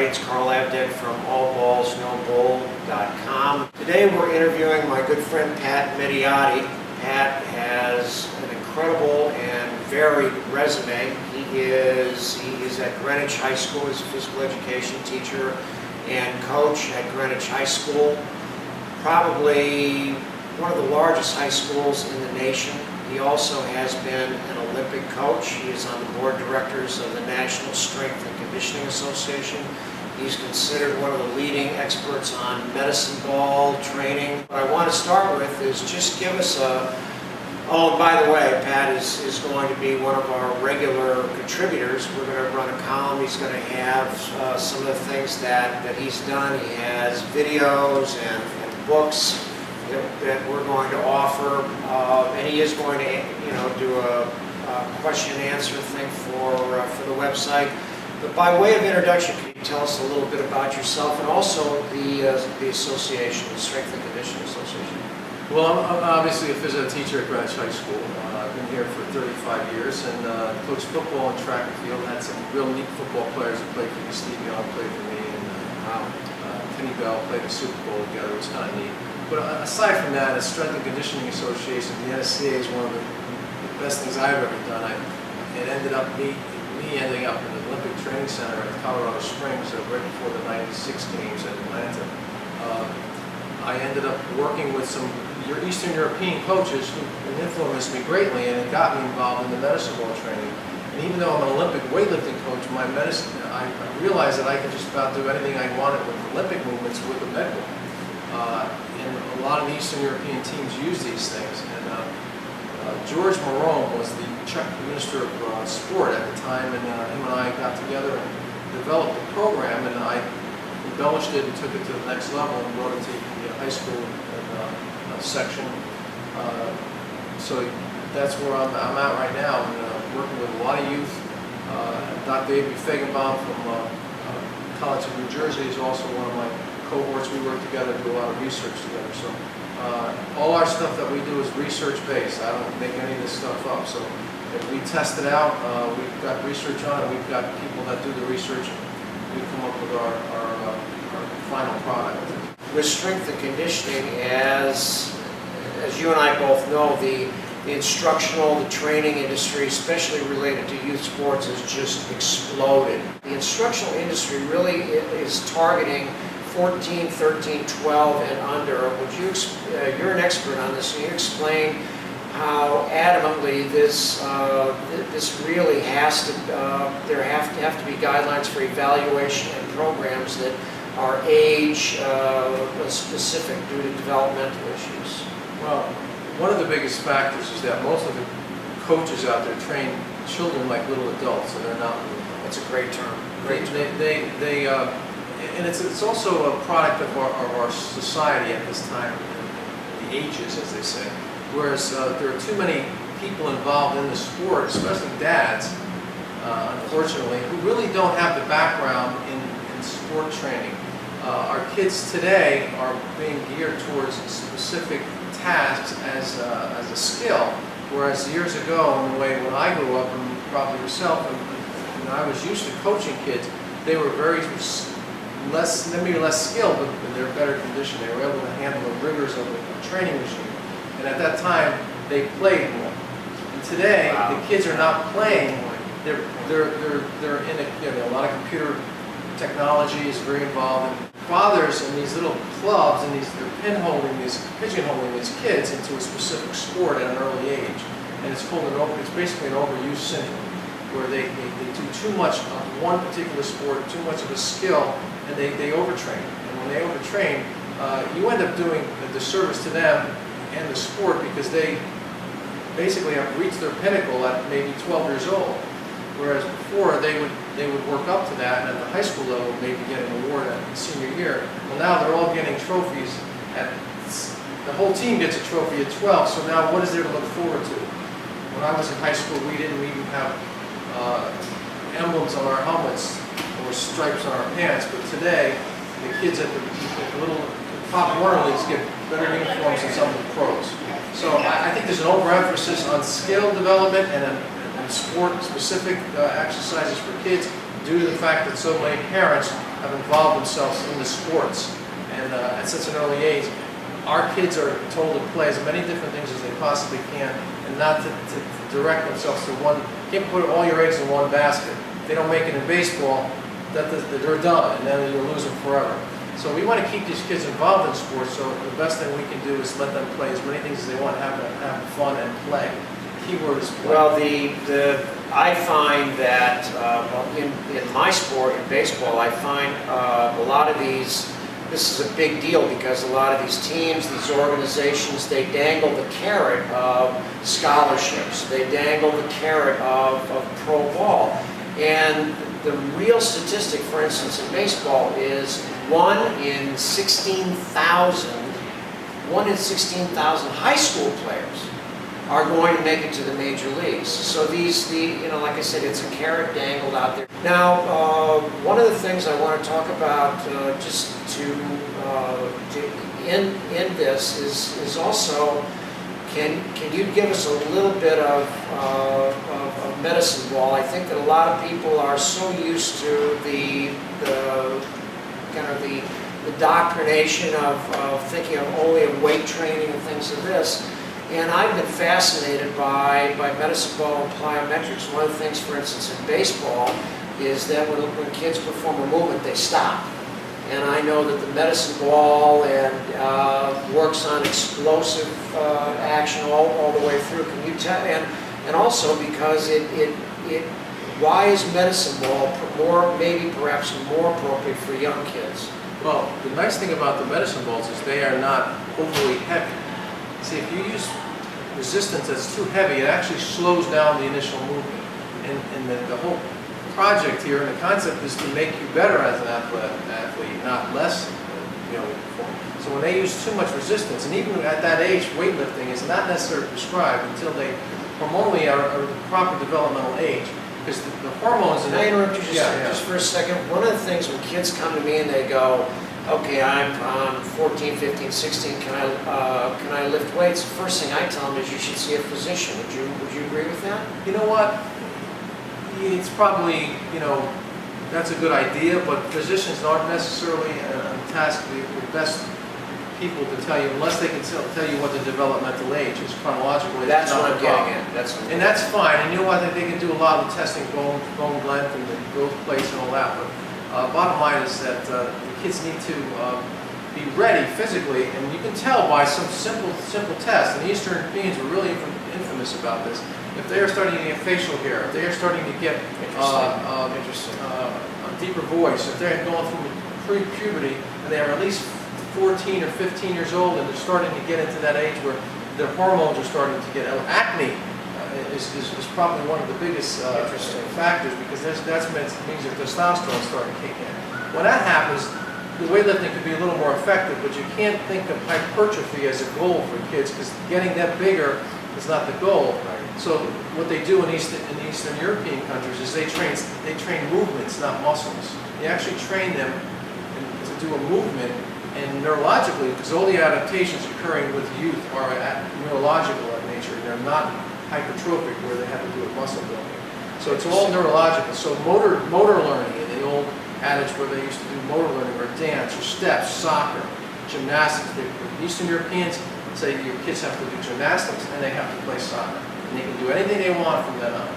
everybody. It's Carl Abdick from AllBallsNoBull.com. Today we're interviewing my good friend Pat Mediate. Pat has an incredible and varied resume. He is at Greenwich High School. He's a physical education teacher and coach at Greenwich High School. Probably one of the largest high schools in the nation. He also has been an Olympic coach. He is on the board of directors of the National Strength and Conditioning Association. He's considered one of the leading experts on medicine ball training. What I want to start with is just give us oh, by the way, Pat is going to be one of our regular contributors. We're going to run a column. He's going to have some of the things that he's done. He has videos and books that we're going to offer, and he is going to, do a question and answer thing for the website. But by way of introduction, can you tell us a little bit about yourself and also the association, the Strength and Conditioning Association? Well, I'm obviously a phys ed teacher at Greenwich High School. I've been here for 35 years and coached football and track and field. Had some real neat football players who played for me. Steve Young played for me, and Kenny Bell played the Super Bowl together. It was kind of neat. But aside from that, the Strength and Conditioning Association, the NSCA, is one of the best things I've ever done. It ended up me ending up in the Olympic Training Center at Colorado Springs right before the '96 games in Atlanta. I ended up working with some Eastern European coaches who influenced me greatly, and it got me involved in the medicine ball training. And even though I'm an Olympic weightlifting coach, I realized that I could just about do anything I wanted with Olympic movements with a med ball. And a lot of the Eastern European teams use these things. And George Marone was the Czech Minister of Sport at the time, and him and I got together and developed a program, and I embellished it and took it to the next level and brought it to the high school section. So that's where I'm at right now, and working with a lot of youth. Dr. Avery Feigenbaum from College of New Jersey is also one of my cohorts. We work together, do a lot of research together. So all our stuff that we do is research-based. I don't make any of this stuff up. So if we test it out, we've got research on it. We've got people that do the research. We come up with our final product. With strength and conditioning, as you and I both know, the instructional, the training industry, especially related to youth sports, has just exploded. The instructional industry really is targeting 14, 13, 12 and under. Would you, you're an expert on this, can you explain how adamantly this really has to, there have to be guidelines for evaluation and programs that are age specific due to developmental issues? Well, one of the biggest factors is that most of the coaches out there train children like little adults, and they're not little adults. That's a great term. Great term. And it's also a product of our society at this time, the ages, as they say. Whereas there are too many people involved in the sport, especially dads, unfortunately, who really don't have the background in sport training. Our kids today are being geared towards specific tasks as a skill, whereas years ago, in the way when I grew up, and probably yourself, and I was used to coaching kids, they were maybe less skilled, but they're better conditioned. They were able to handle the rigors of a training machine, and at that time they played more. And today, the kids are not playing. They're in a lot of computer technology is very involved, and fathers in these little clubs and they're pigeonholing these kids into a specific sport at an early age, and it's basically an overuse syndrome, where they do too much of one particular sport, too much of a skill, and they overtrain. And when they overtrain, you end up doing a disservice to them and the sport, because they basically have reached their pinnacle at maybe 12 years old. Whereas before, they would work up to that, and at the high school level, maybe get an award at senior year. Well, now they're all getting trophies. The whole team gets a trophy at 12, so now what is there to look forward to? When I was in high school, we didn't even have emblems on our helmets or stripes on our pants, but today, the kids at the little top minor leagues get better uniforms than some of the pros. So I think there's an overemphasis on skill development and sport-specific exercises for kids due to the fact that so many parents have involved themselves in the sports, and at such an early age, our kids are told to play as many different things as they possibly can, and not to direct themselves to one. You can't put all your eggs in one basket. If they don't make it in baseball, they're done, and then you'll lose them forever. So we want to keep these kids involved in sports, so the best thing we can do is let them play as many things as they want, have fun and play. The key word is play. Well, I find that in my sport, in baseball, I find a lot of these, this is a big deal because a lot of these teams, these organizations, they dangle the carrot of scholarships. They dangle the carrot of pro ball. And the real statistic, for instance, in baseball is 1 in 16,000 high school players are going to make it to the major leagues. So like I said, it's a carrot dangled out there. Now, one of the things I want to talk about, just to end this, is also, can you give us a little bit of medicine ball? I think that a lot of people are so used to the doctrination of thinking of only of weight training and things of this. And I've been fascinated by medicine ball and plyometrics. One of the things, for instance, in baseball is that when kids perform a movement, they stop. And I know that the medicine ball works on explosive action all the way through. Can you tell? And also because why is medicine ball perhaps more appropriate for young kids? Well, the nice thing about the medicine balls is they are not overly heavy. See, if you use resistance that's too heavy, it actually slows down the initial movement. And the whole project here and the concept is to make you better as an athlete, not less. So when they use too much resistance, and even at that age, weightlifting is not necessarily prescribed until they hormonally are the proper developmental age. Because the hormones... Can I interrupt you just for a second? One of the things when kids come to me and they go, okay, I'm 14, 15, 16, can I lift weights? The first thing I tell them is you should see a physician. Would you agree with that? You know what? It's probably, that's a good idea, but physicians aren't necessarily tasked with the best people to tell you, unless they can tell you what the developmental age is chronologically. That's what I'm getting at. And that's fine. And you know what? They can do a lot of testing, bone length and the growth plates and all that. But bottom line is that the kids need to be ready physically, and you can tell by some simple tests. And the Eastern Europeans were really infamous about this. If they are starting to get facial hair, if they are starting to get a deeper voice, if they're going through pre-puberty and they are at least 14 or 15 years old and they're starting to get into that age where their hormones are starting to get acne, is probably one of the biggest factors, because that means your testosterone is starting to kick in. When that happens, the weightlifting could be a little more effective, but you can't think of hypertrophy as a goal for kids, because getting that bigger is not the goal. So what they do in Eastern European countries is they train movements, not muscles. They actually train them to do a movement, and neurologically, because all the adaptations occurring with youth are neurological in nature. They're not hypertrophic where they have to do with muscle building. So it's all neurological. So motor learning, in the old adage where they used to do motor learning, or dance, or steps, soccer, gymnastics. The Eastern Europeans say your kids have to do gymnastics and they have to play soccer. And they can do anything they want from then on.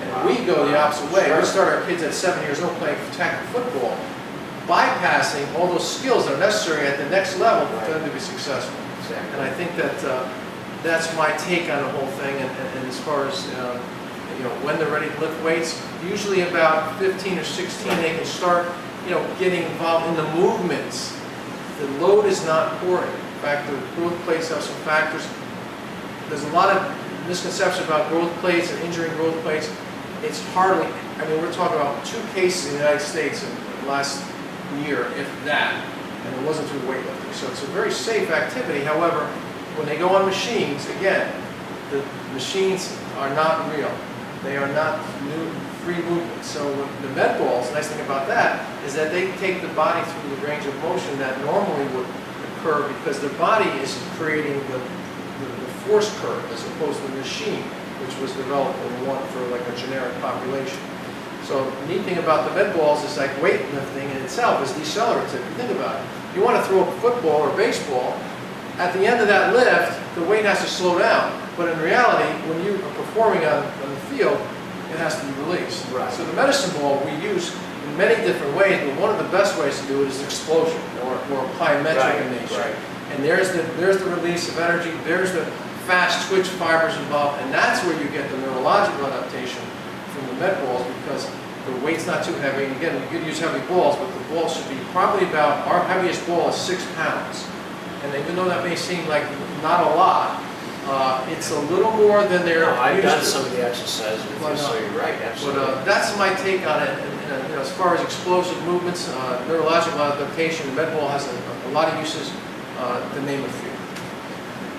And we go the opposite way. We start our kids at 7 years old playing tackle football, bypassing all those skills that are necessary at the next level for them to be successful. Exactly. And I think that that's my take on the whole thing. And as far as when they're ready to lift weights, usually about 15 or 16, they can start getting involved in the movements. The load is not important. In fact, the growth plates have some factors. There's a lot of misconception about growth plates and injuring growth plates. It's hardly, we're talking about 2 cases in the United States in the last year, if that, and it wasn't through weightlifting. So it's a very safe activity. However, when they go on machines, again, the machines are not real. They are not free movement. So the med balls, the nice thing about that is that they take the body through the range of motion that normally would occur, because their body is creating the force curve as opposed to the machine, which was developed for like a generic population. So the neat thing about the med balls is like weightlifting in itself is decelerative. You think about it. You want to throw a football or baseball, at the end of that lift, the weight has to slow down. But in reality, when you are performing on the field, it has to be released. Right. So the medicine ball we use in many different ways, but one of the best ways to do it is explosion or plyometric in nature. Right. And there's the release of energy, there's the fast twitch fibers involved, and that's where you get the neurological adaptation from the med balls, because the weight's not too heavy. And again, you could use heavy balls, but the ball should be probably about, our heaviest ball is 6 pounds. And even though that may seem like not a lot, it's a little more than they're No, I've done used to. some of the exercises with Well, you, so you're right, absolutely. But that's my take on it. And, as far as explosive movements, neurological adaptation, the med ball has a lot of uses, to name a few.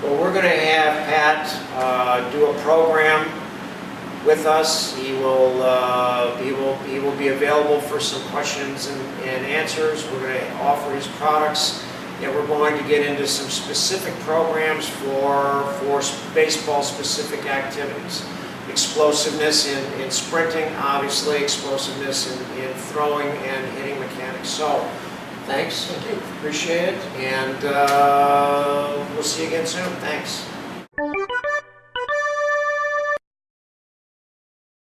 Well, we're going to have Pat do a program with us. He will be available for some questions and answers. We're going to offer his products, and we're going to get into some specific programs for baseball-specific activities. Explosiveness in sprinting, obviously, explosiveness in throwing and hitting mechanics. So, thanks. Thank you. Appreciate it, and we'll see you again soon. Thanks.